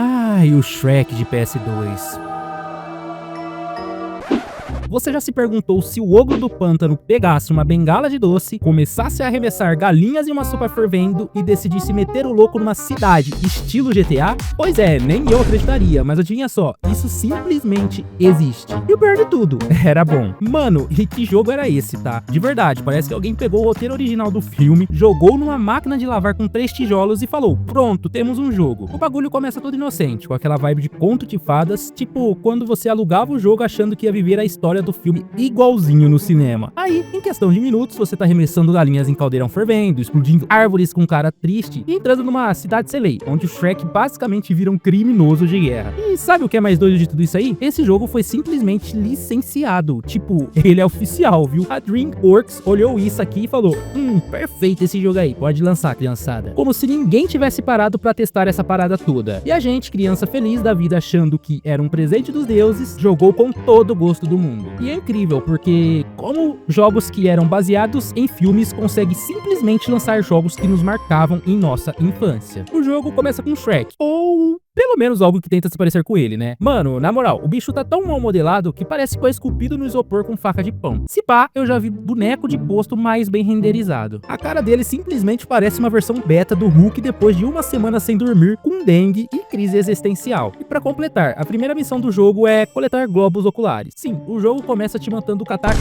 Ai, o Shrek de PS2. Você já se perguntou se o ogro do pântano pegasse uma bengala de doce, começasse a arremessar galinhas em uma sopa fervendo e decidisse meter o louco numa cidade estilo GTA? Pois é, nem eu acreditaria, mas adivinha só, isso simplesmente existe. E o pior de tudo, era bom. Mano, e que jogo era esse, tá? De verdade, parece que alguém pegou o roteiro original do filme, jogou numa máquina de lavar com 3 tijolos e falou, pronto, temos um jogo. O bagulho começa todo inocente, com aquela vibe de conto de fadas, tipo quando você alugava o jogo achando que ia viver a história do filme igualzinho no cinema. Aí, em questão de minutos, você tá arremessando galinhas em caldeirão fervendo, explodindo árvores com cara triste e entrando numa cidade sem lei, onde o Shrek basicamente vira um criminoso de guerra. E sabe o que é mais doido de tudo isso aí? Esse jogo foi simplesmente licenciado. Tipo, ele é oficial, viu? A DreamWorks olhou isso aqui e falou, perfeito esse jogo aí, pode lançar, criançada. Como se ninguém tivesse parado pra testar essa parada toda. E a gente, criança feliz da vida, achando que era um presente dos deuses, jogou com todo o gosto do mundo. E é incrível, porque como jogos que eram baseados em filmes conseguem simplesmente lançar jogos que nos marcavam em nossa infância. O jogo começa com Shrek, ou pelo menos algo que tenta se parecer com ele, né? Mano, na moral, o bicho tá tão mal modelado que parece que foi esculpido no isopor com faca de pão. Se pá, eu já vi boneco de posto mais bem renderizado. A cara dele simplesmente parece uma versão beta do Hulk depois de uma semana sem dormir, com dengue e crise existencial. E pra completar, a primeira missão do jogo é coletar globos oculares. Sim, o jogo começa te mandando catar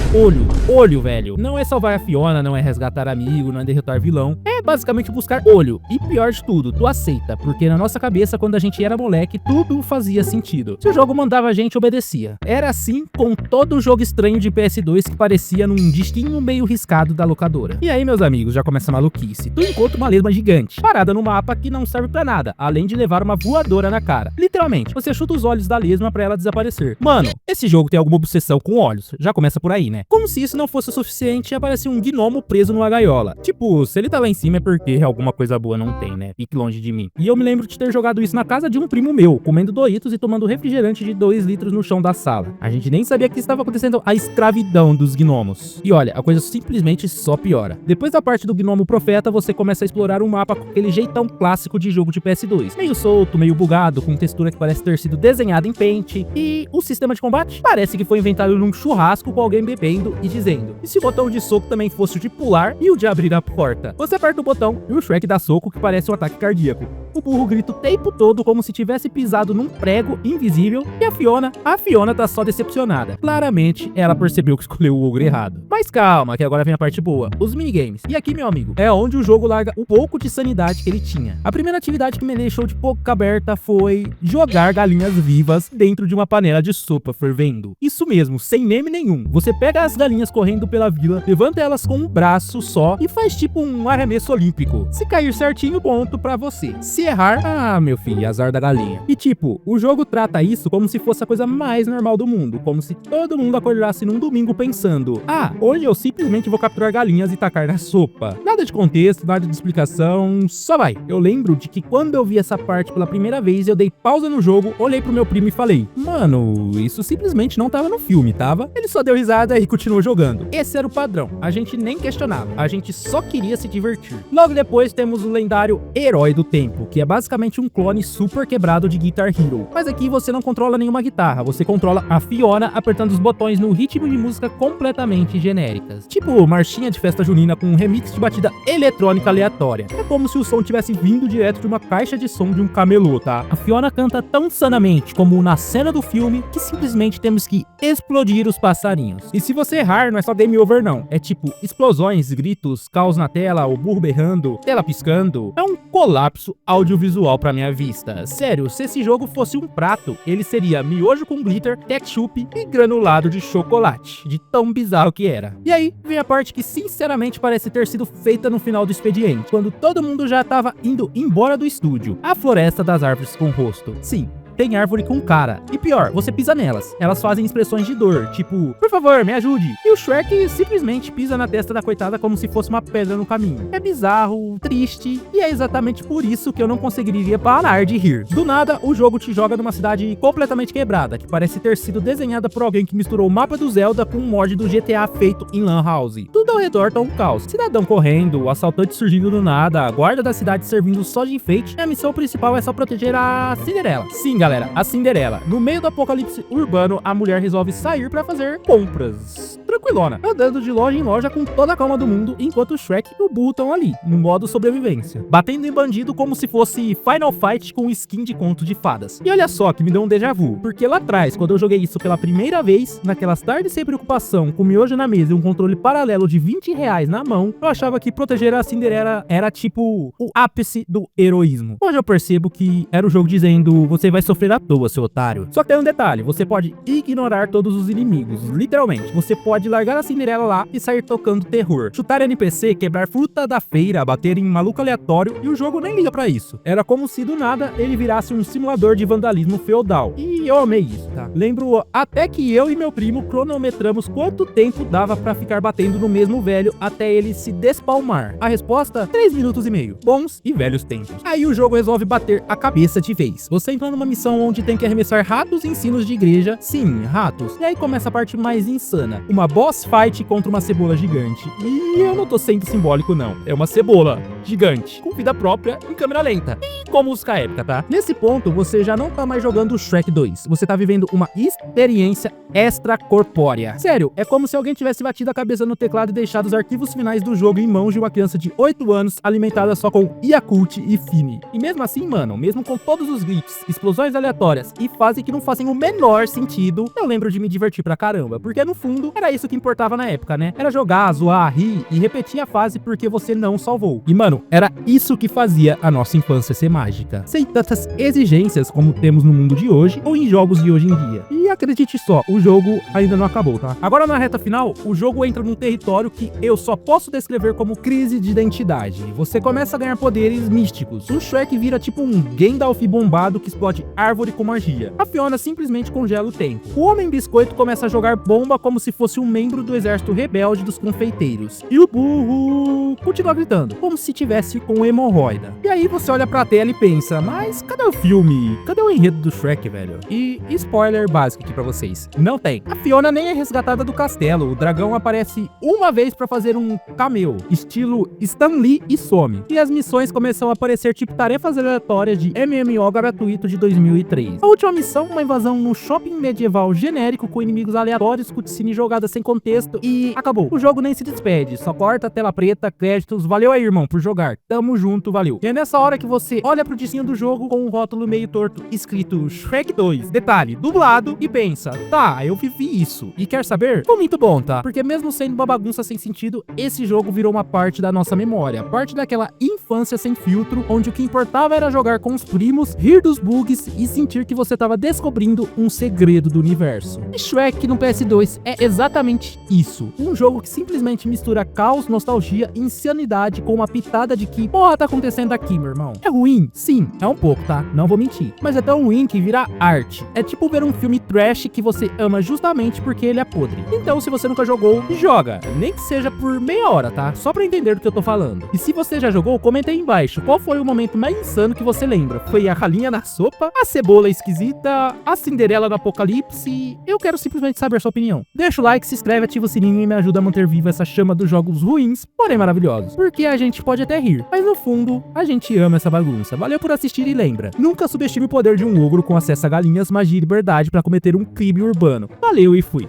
olho, velho. Não é salvar a Fiona, não é resgatar amigo, não é derrotar vilão. É basicamente buscar olho. E pior de tudo, tu aceita, porque na nossa cabeça, quando a gente era moleque, tudo fazia sentido. Se o jogo mandava a gente, obedecia. Era assim com todo jogo estranho de PS2 que parecia num destino meio riscado da locadora. E aí, meus amigos, já começa a maluquice. Tu encontra uma lesma gigante, parada no mapa que não serve pra nada, além de levar uma voadora na cara. Literalmente, você chuta os olhos da lesma pra ela desaparecer. Mano, esse jogo tem alguma obsessão com olhos. Já começa por aí, né? Como se isso não fosse o suficiente, aparece um gnomo preso numa gaiola. Tipo, se ele tá lá em cima é porque alguma coisa boa não tem, né? Fique longe de mim. E eu me lembro de ter jogado isso na casa de um primo meu, comendo Doritos e tomando refrigerante de 2 litros no chão da sala. A gente nem sabia que estava acontecendo a escravidão dos gnomos. E olha, a coisa simplesmente só piora. Depois da parte do gnomo profeta, você começa a explorar um mapa com aquele jeitão clássico de jogo de PS2. Meio solto, meio bugado, com textura que parece ter sido desenhada em Paint. E o sistema de combate parece que foi inventado num churrasco com alguém bebendo e dizendo, e se o botão de soco também fosse o de pular e o de abrir a porta? Você aperta o botão e o Shrek dá soco que parece um ataque cardíaco. O burro grita o tempo todo como se tivesse pisado num prego invisível e a Fiona tá só decepcionada. Claramente, ela percebeu que escolheu o ogro errado. Mas calma, que agora vem a parte boa, os minigames. E aqui, meu amigo, é onde o jogo larga um pouco de sanidade que ele tinha. A primeira atividade que me deixou de boca aberta foi jogar galinhas vivas dentro de uma panela de sopa fervendo. Isso mesmo, sem meme nenhum. Você pega as galinhas correndo pela vila, levanta elas com um braço só e faz tipo um arremesso olímpico. Se cair certinho, ponto pra você. Se errar, meu filho, azar da galinha. E tipo, o jogo trata isso como se fosse a coisa mais normal do mundo, como se todo mundo acordasse num domingo pensando, hoje eu simplesmente vou capturar galinhas e tacar na sopa. Nada de contexto, nada de explicação, só vai. Eu lembro de que quando eu vi essa parte pela primeira vez, eu dei pausa no jogo, olhei pro meu primo e falei, mano, isso simplesmente não tava no filme, tava? Ele só deu risada e continuou jogando. Esse era o padrão, a gente nem questionava, a gente só queria se divertir. Logo depois temos o lendário Herói do Tempo, que é basicamente um clone super quebrado de Guitar Hero. Mas aqui você não controla nenhuma guitarra, você controla a Fiona apertando os botões no ritmo de música completamente genéricas. Tipo marchinha de festa junina com um remix de batida eletrônica aleatória. É como se o som tivesse vindo direto de uma caixa de som de um camelô, tá? A Fiona canta tão sanamente como na cena do filme que simplesmente temos que explodir os passarinhos. E se você errar, não é só game over não. É tipo explosões, gritos, caos na tela, o burro berrando, tela piscando. É um colapso audiovisual pra minha vista. Sério, se esse jogo fosse um prato, ele seria miojo com glitter, ketchup e granulado de chocolate. De tão bizarro que era. E aí, vem a parte que sinceramente parece ter sido feita no final do expediente, quando todo mundo já tava indo embora do estúdio. A floresta das árvores com rosto. Sim. tem árvore com cara. E pior, você pisa nelas. Elas fazem expressões de dor, tipo, por favor, me ajude. E o Shrek simplesmente pisa na testa da coitada como se fosse uma pedra no caminho. É bizarro, triste, e é exatamente por isso que eu não conseguiria parar de rir. Do nada, o jogo te joga numa cidade completamente quebrada, que parece ter sido desenhada por alguém que misturou o mapa do Zelda com um mod do GTA feito em Lan House. Tudo ao redor tá um caos. Cidadão correndo, assaltante surgindo do nada, a guarda da cidade servindo só de enfeite, e a missão principal é só proteger a Cinderela. Sim, galera, a Cinderela. No meio do apocalipse urbano, a mulher resolve sair pra fazer compras. Tranquilona, andando de loja em loja com toda a calma do mundo, enquanto o Shrek e o Boo estão ali, no modo sobrevivência, batendo em bandido como se fosse Final Fight com skin de conto de fadas. E olha só que me deu um déjà vu, porque lá atrás, quando eu joguei isso pela primeira vez, naquelas tardes sem preocupação, com miojo na mesa e um controle paralelo de R$20 na mão, eu achava que proteger a Cinderela era tipo o ápice do heroísmo. Hoje eu percebo que era o jogo dizendo, você vai sofrer à toa, seu otário. Só que tem um detalhe, você pode ignorar todos os inimigos, literalmente. Você pode largar a Cinderela lá e sair tocando terror, chutar NPC, quebrar fruta da feira, bater em maluco aleatório, e o jogo nem liga pra isso. Era como se do nada ele virasse um simulador de vandalismo feudal. E eu amei isso, tá? Lembro até que eu e meu primo cronometramos quanto tempo dava pra ficar batendo no mesmo velho até ele se despalmar. A resposta? 3 minutos e meio. Bons e velhos tempos. Aí o jogo resolve bater a cabeça de vez. Você entra numa missão onde tem que arremessar ratos em sinos de igreja. Sim, ratos. E aí começa a parte mais insana. Uma boss fight contra uma cebola gigante. E eu não tô sendo simbólico, não. É uma cebola gigante, com vida própria, em câmera lenta. E com música épica, tá? Nesse ponto, você já não tá mais jogando Shrek 2. Você tá vivendo uma experiência extracorpórea. Sério, é como se alguém tivesse batido a cabeça no teclado e deixado os arquivos finais do jogo em mãos de uma criança de 8 anos, alimentada só com Yakult e Fini. E mesmo assim, mano, mesmo com todos os glitches, explosões aleatórias e fases que não fazem o menor sentido, eu lembro de me divertir pra caramba, porque no fundo, era isso que importava na época, né? Era jogar, zoar, rir e repetir a fase porque você não salvou. E mano, era isso que fazia a nossa infância ser mágica. Sem tantas exigências como temos no mundo de hoje ou em jogos de hoje em dia. E acredite só, o jogo ainda não acabou, tá? Agora na reta final, o jogo entra num território que eu só posso descrever como crise de identidade. Você começa a ganhar poderes místicos. O Shrek vira tipo um Gandalf bombado que explode árvore com magia. A Fiona simplesmente congela o tempo. O Homem Biscoito começa a jogar bomba como se fosse um membro do exército rebelde dos confeiteiros. E o burro continua gritando, como se tivesse com hemorroida. E aí você olha pra tela e pensa, mas cadê o filme? Cadê o enredo do Shrek, velho? E spoiler básico aqui pra vocês, não tem. A Fiona nem é resgatada do castelo, o dragão aparece uma vez pra fazer um cameo, estilo Stan Lee, e some. E as missões começam a aparecer tipo tarefas aleatórias de MMO gratuito de 2003. A última missão, uma invasão no shopping medieval genérico com inimigos aleatórios, cutscene jogada sem contexto e acabou. O jogo nem se despede, só corta a tela preta, créditos, valeu aí irmão por jogar, tamo junto, valeu. E é nessa hora que você olha pro disquinho do jogo com um rótulo meio torto escrito Shrek 2, detalhe, dublado, e pensa, tá, eu vivi isso. E quer saber? Foi muito bom, tá? Porque mesmo sendo uma bagunça sem sentido, esse jogo virou uma parte da nossa memória, parte daquela infância sem filtro, onde o que importava era jogar com os primos, rir dos bugs e sentir que você tava descobrindo um segredo do universo. E Shrek no PS2 é exatamente isso, um jogo que simplesmente mistura caos, nostalgia e insanidade com uma pitada de que porra tá acontecendo aqui, meu irmão. É ruim? Sim, é um pouco, tá? Não vou mentir. Mas é tão ruim que vira arte. É tipo ver um filme trash que você ama justamente porque ele é podre. Então, se você nunca jogou, joga. Nem que seja por meia hora, tá? Só pra entender do que eu tô falando. E se você já jogou, comenta aí embaixo. Qual foi o momento mais insano que você lembra? Foi a ralinha na sopa? A cebola esquisita? A Cinderela do apocalipse? Eu quero simplesmente saber a sua opinião. Deixa o like, se inscreve, ativa o sininho e me ajuda a manter viva essa chama dos jogos ruins, porém maravilhosos. Porque a gente pode até rir, mas no fundo, a gente ama essa bagunça. Valeu por assistir e lembra, nunca subestime o poder de um ogro com acesso a galinhas, magia e liberdade pra cometer um crime urbano. Valeu e fui.